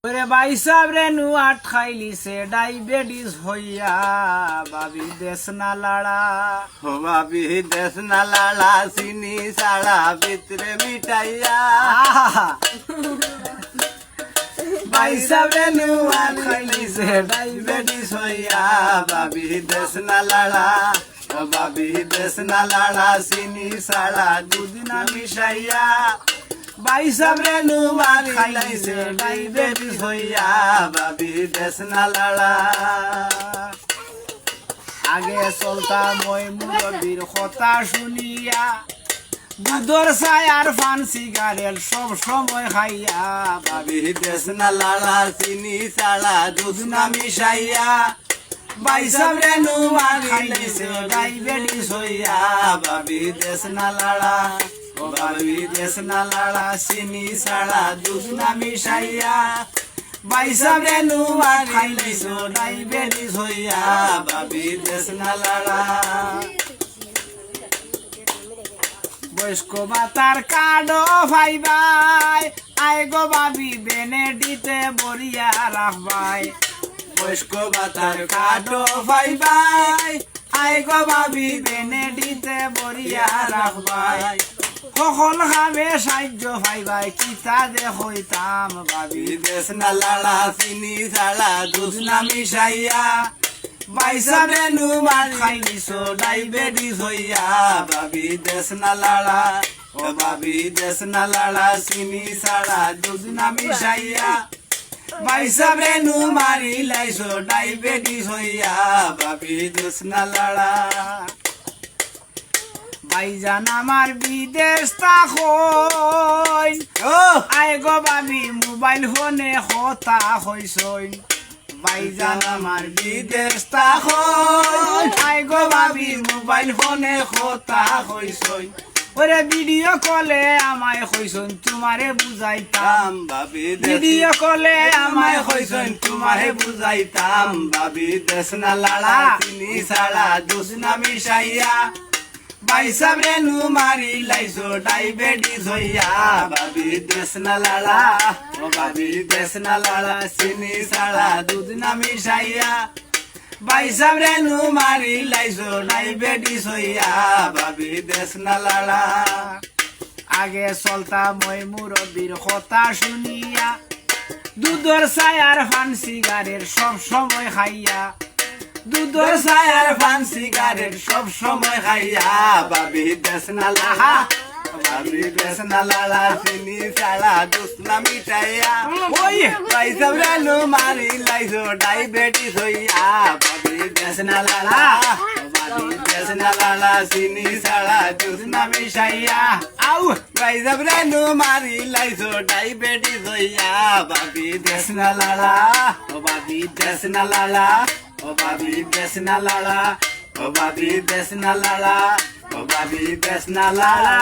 ওরে ভাই সাবরে নুয়াট খাইলিছে ডায়াবেটিস হইয়া ভাবি দেশ না লাড়া हो भाभी देश न लाला सीनी साड़ा भितरे मिठाइया ভাই সাবরে নুয়াট খাইলিছে ডায়াবেটিস सोया भाभी देश न लाला ओ भाभी देश न लाला सीनी साड़ा दूध न मिठाइया ভাই সাবরে নুয়াট খাইলিছে खाइलिसे ডায়াবেটিস डायबिटीज होया भाभी देश न लाला আগে চলতাম ওই মুরব্বীর কথা শুনিয়া দুধর চাই আর পান সিগারেট সব সময় খাইয়া भाभी देश न लाला सीनी साड़ा दूध न मिठाइया ভাই সাবরে নুয়াট खाइलिसे খাইলিছে डायबिटीज होया भाभी देश न लाला ओ भाभी देश न लाला सीनी साड़ा दूध न मिठाइया ভাই সাবরে নুয়াট खाइलिसे খাইলিছে डायबिटीज होया भाभी देश न लाला বয়স্ক ভাতার কার্ডও ভাই আয় গো ভাবি বেনেডিতে বরিয়া রাখবাই বয়স্ক ভাতার কাটো ভাই ভাই আয় গো ভাবি বেনেডিতে বরিয়া রাখবাই সকল খাবে সাহায্য ভাই কিতা দে হইতাম ভাবি দেশ ন লালা চিনি সালা দুধ না মিশাইয়া ভাই সাবরে নুয়াট খাইলিছে খাইলিছো ডায়াবেটিস হইয়া ভাবি দেশ ন লালা ও ভাবি দেশ ন লালা চিনি সালা দুধ না মিশাইয়া ভাই সাবরে নুয়াট মারি লাইছো ডায়াবেটিস হইয়া ভাবি দেশ ন লালা ভাইজান আমার বিদেশ তাকইন ও আয় গো ভাবি মোবাইল ফোনে কথা হইছইন ভাইজান আমার বিদেশ তাকইন আয় গো ভাবি মোবাইল ফোনে কথা হইছইন ওরে ভিডিও কলে আমায় হইছইন তোমারে বুঝাইতাম তাম ভাবি ভিডিও কলে আমায় আমায় হইছইন হইছন তোমারে বুঝাইতাম ভাবি দেশ না লালা চিনি সালা দুধ না মিশাইয়া ভাই সাবরে নু মারি লাইছো ডায়াবেটিস হইয়া ভাবি দেশ না লালা ও ভাবি দেশ না লালা চিনি সালা দুধ না মিশাইয়া ভাই সাবরে নু মারি লাইছো ডায়াবেটিস হইয়া ভাবি দেশ না লালা আগে চলতাম ওই মুরব্বীর কথা শুনিয়া দুধর চাই আর পান সিগারেট সব সময় খাইয়া দুধর চাই আর পান সিগারেট সব সময় খাইয়া ভাবি দেশ না লালা ভাবি দেশ না লালা চিনি সালা দুধ না মিঠাইয়া ওই ভাই সাবরে নু মারি লাইছো ডায়াবেটিস হইয়া ভাবি দেশ না লালা ভাবি দেশ না লালা চিনি সালা দুধ না মিশাইয়া আউ ভাই সাবরে নু মারি লাইছো ডায়াবেটিস হইয়া ভাবি দেশ না লালা ও ভাবি দেশ না লালা ও ভাবি দেশ না লালা ও ভাবি দেশ না লালা ও ভাবি দেশ না লালা